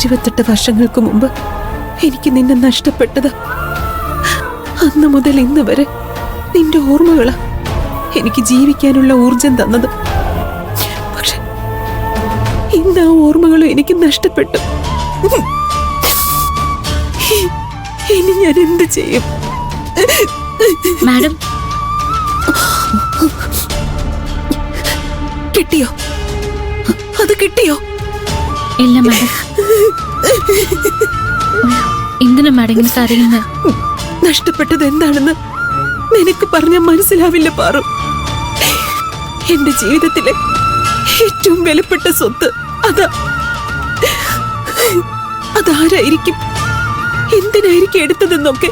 28 വർഷങ്ങൾക്ക് മുമ്പ് എനിക്ക് നിന്നെ നഷ്ടപ്പെട്ടത്. അന്ന് മുതൽ ഇന്ന് വരെ നിന്റെ ഓർമ്മകളാ എനിക്ക് ജീവിക്കാനുള്ള ഊർജം തന്നത്. പക്ഷെ ഇന്ന് ആ ഓർമ്മകളും എനിക്ക് നഷ്ടപ്പെട്ടു. ഇനി ഞാൻ എന്ത് ചെയ്യും? മാഡം, കിട്ടിയോ? അത് കിട്ടിയോ? ഇല്ല മാഡം. എന്തിനാ മാഡം ഇങ്ങനെ കരയുന്നത്? നഷ്ടപ്പെട്ടത് എന്താണെന്ന് നിനക്ക് പറഞ്ഞാൽ മനസ്സിലാവില്ല പാറു. എന്റെ ജീവിതത്തിലെ ഏറ്റവും വിലപ്പെട്ട സ്വത്ത് അതാരായിരിക്കും, എന്തിനായിരിക്കും എടുത്തതെന്നൊക്കെ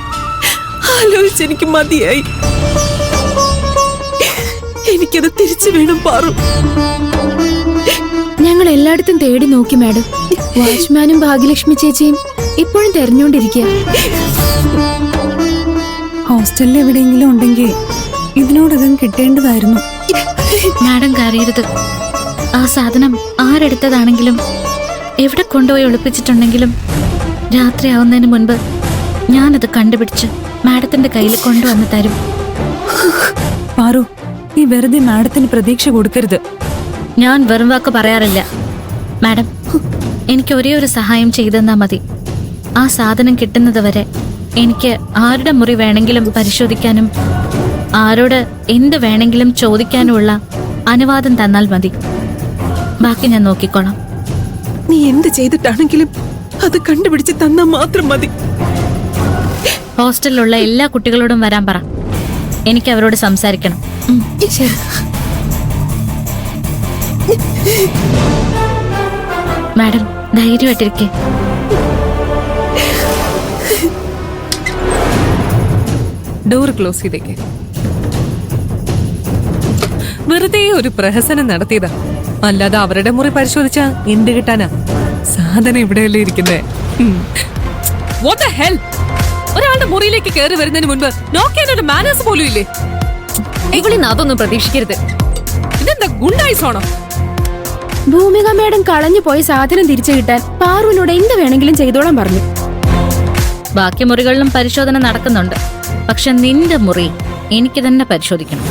ആലോചിച്ചെനിക്ക് മതിയായി. എനിക്കത് തിരിച്ചു വേണം പാറു. ഞങ്ങൾ എല്ലായിടത്തും തേടി നോക്കി മാഡം. വാച്ച്മാനും ഭാഗ്യലക്ഷ്മി ചേച്ചിയും ഇപ്പോഴും തെരഞ്ഞുകൊണ്ടിരിക്കുക. ഹോസ്റ്റലിൽ എവിടെയെങ്കിലും ഉണ്ടെങ്കിൽ ഇതിനോടകം കിട്ടേണ്ടതായിരുന്നു. മാഡം കരയരുത്. ആ സാധനം ആരെടുത്തതാണെങ്കിലും എവിടെ കൊണ്ടുപോയി ഒളിപ്പിച്ചിട്ടുണ്ടെങ്കിലും രാത്രിയാവുന്നതിന് മുൻപ് ഞാനത് കണ്ടുപിടിച്ച് മാഡത്തിന്റെ കയ്യിൽ കൊണ്ടുവന്ന് തരും. പാറു, നീ വെറുതെ മാഡത്തിന് പ്രതീക്ഷ കൊടുക്കരുത്. ഞാൻ വെറും വാക്ക് പറയാറില്ല മാഡം. എനിക്ക് ഒരേ ഒരു സഹായം ചെയ്തെന്നാ മതി. ആ സാധനം കിട്ടുന്നത് വരെ എനിക്ക് ആരുടെ മുറി വേണമെങ്കിലും പരിശോധിക്കാനും ആരോട് എന്ത് വേണമെങ്കിലും ചോദിക്കാനുമുള്ള അനുവാദം തന്നാൽ മതി. ബാക്കി ഞാൻ നോക്കിക്കോളാം. നീ എന്ത് ചെയ്തിട്ടാണെങ്കിലും അത് കണ്ടുപിടിച്ച് തന്നാൽ മാത്രം മതി. ഹോസ്റ്റലിലുള്ള എല്ലാ കുട്ടികളോടും വരാൻ പറ. എനിക്ക് അവരോട് സംസാരിക്കണം. ശരി. മാഡം ധൈര്യമായിട്ടിരിക്കെ. ഡോർ ക്ലോസ് ചെയ്തേക്ക്. വെറുതെ ഒരു പ്രഹസനം നടത്തിയതാ. അല്ലാതെ അവരുടെ മുറി പരിശോധിച്ചാ എന്ത് കിട്ടാനാ? സാധനം ഇവിടെയല്ലേ ഇരിക്കുന്നേ. What the hell? ഒരാളുടെ മുറിയിലേക്ക് കയറി വരുന്നതിന് മുൻപ് നോക്കിയാലൊരു മാനേഴ്സ് പോലും ഇല്ലേ? ഇവളിന്ന് അതൊന്നും പ്രതീക്ഷിക്കരുത്. ഇതെന്താ ഗുണ്ടായിസാണോ? ഭൂമിക മാഡം കളഞ്ഞു പോയ സാധനം തിരിച്ചു കിട്ടാൻ പാറുവിനോട് എന്ത് വേണമെങ്കിലും ചെയ്തോളാൻ പറഞ്ഞു. ബാക്കി മുറികളിലും പരിശോധന നടക്കുന്നുണ്ട്. പക്ഷെ നിന്റെ മുറി എനിക്ക് തന്നെ പരിശോധിക്കണം.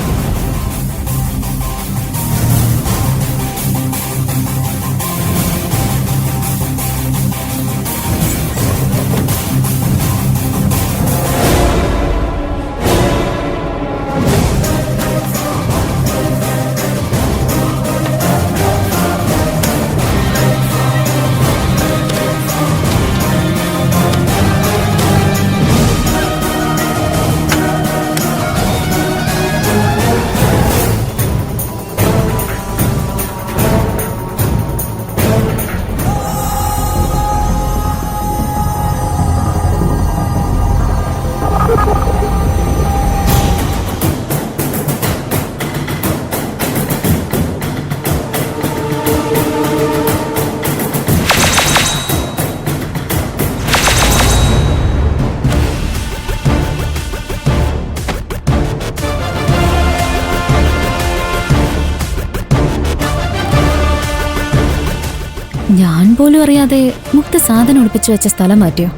ഞാൻ പോലും അറിയാതെ മുക്ത സാധനം ഒളിപ്പിച്ചു വെച്ച സ്ഥലം മാറ്റിയോ?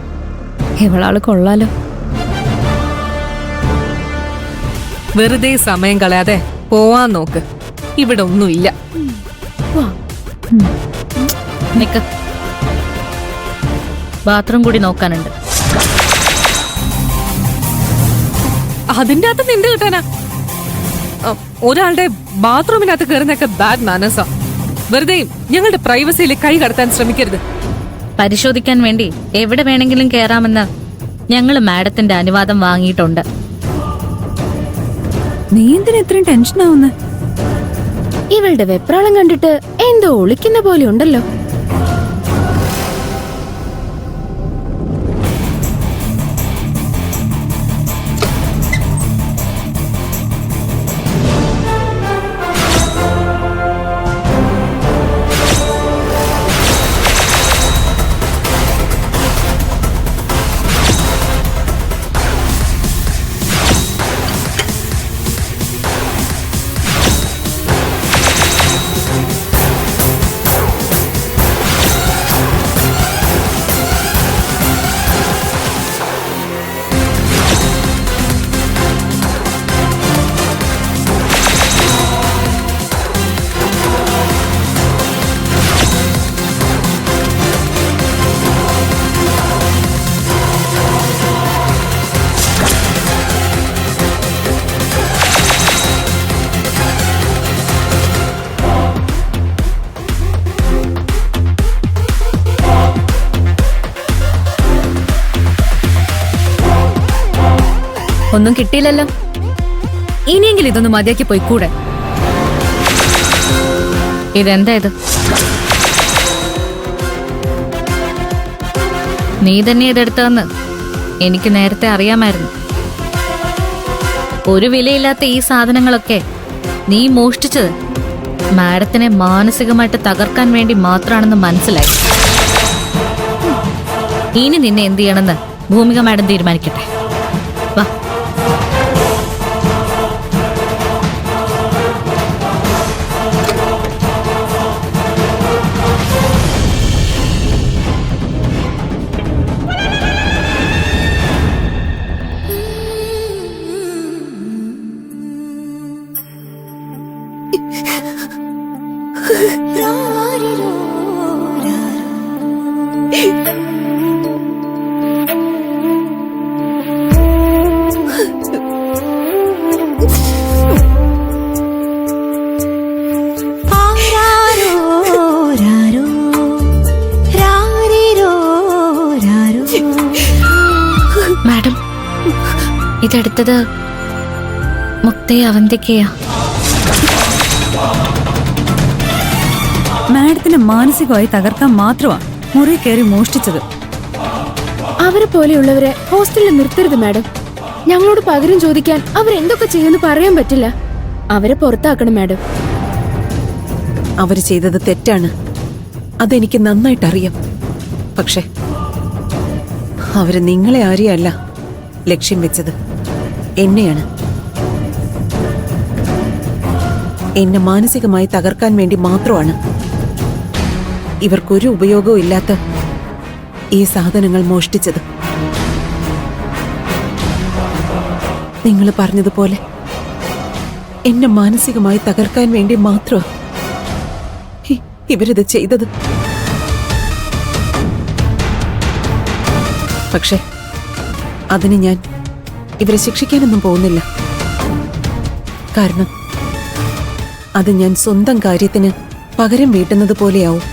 ഇവളാള് കൊള്ളാലോ. വെറുതെ സമയം കളയാതെ പോവാൻ നോക്ക്. ഇവിടെ ഒന്നുമില്ല. നിക്ക്. ബാത്റൂം കൂടി നോക്കാനുണ്ട്. അതിന്റെ അകത്ത് എന്ത് കിട്ടാനാ? ഒരാളുടെ ബാത്റൂമിനകത്ത് കയറുന്നൊക്കെ ബാഡ് മാനേഴ്സാ. വെറുതെ ഞങ്ങളുടെ പ്രൈവസിയിൽ കൈ കടത്താൻ ശ്രമിക്കരുത്. പരിശോധിക്കാൻ വേണ്ടി എവിടെ വേണമെങ്കിലും കയറാമെന്ന് ഞങ്ങൾ മാഡത്തിന്റെ അനുവാദം വാങ്ങിയിട്ടുണ്ട്. നീ എന്തിനാ ഇത്രയും ടെൻഷനാവുന്നെ? ഇവളുടെ വെപ്രാളം കണ്ടിട്ട് എന്തോ ഒളിക്കുന്ന പോലെ ഉണ്ടല്ലോ. ഒന്നും കിട്ടിയില്ലല്ലോ. ഇനിയെങ്കിലും ഇതൊന്ന് മതിയാക്കി പോയിക്കൂടെ? ഇതെന്താ ഇത്? നീ തന്നെ ഇതെടുത്തതെന്ന് എനിക്ക് നേരത്തെ അറിയാമായിരുന്നു. ഒരു വിലയില്ലാത്ത ഈ സാധനങ്ങളൊക്കെ നീ മോഷ്ടിച്ചത് മാഡത്തിനെ മാനസികമായിട്ട് തകർക്കാൻ വേണ്ടി മാത്രമാണെന്ന് മനസ്സിലായി. ഇനി നിന്നെ എന്ത് ചെയ്യണമെന്ന് ഭൂമിക മാഡം തീരുമാനിക്കട്ടെ. വാ. മാഡം, ഇതെടുത്തത് മുക്തയെ അവന്തിക്കയാ. മാഡത്തിനെ മാനസികമായി തകർക്കാൻ മാത്രമാ മുറി കയറി മോഷ്ടിച്ചത്. അവരെ പോലെയുള്ളവരെ ഹോസ്റ്റലിൽ നിർത്തരുത് മാഡം. ഞങ്ങളോട് പകരം ചോദിക്കാൻ അവരെന്തൊക്കെ ചെയ്യുമെന്ന് പറയാൻ പറ്റില്ല. അവരെ പുറത്താക്കണം മാഡം. അവര് ചെയ്തത് തെറ്റാണ്, അതെനിക്ക് നന്നായിട്ടറിയാം. പക്ഷെ അവര് നിങ്ങളെ ആരെയല്ല ലക്ഷ്യം വെച്ചത്, എന്നെയാണ്. എന്നെ മാനസികമായി തകർക്കാൻ വേണ്ടി മാത്രമാണ് ഇവർക്കൊരു ഉപയോഗവും ഇല്ലാത്ത ഈ സാധനങ്ങൾ മോഷ്ടിച്ചത്. നിങ്ങൾ പറഞ്ഞതുപോലെ എന്നെ മാനസികമായി തകർക്കാൻ വേണ്ടി മാത്രമാണ് ഇവരിത് ചെയ്തത്. പക്ഷെ അതിന് ഞാൻ ഇവരെ ശിക്ഷിക്കാനൊന്നും പോകുന്നില്ല. കാരണം അത് ഞാൻ സ്വന്തം കാര്യത്തിന് പകരം വീട്ടുന്നത് പോലെയാവും.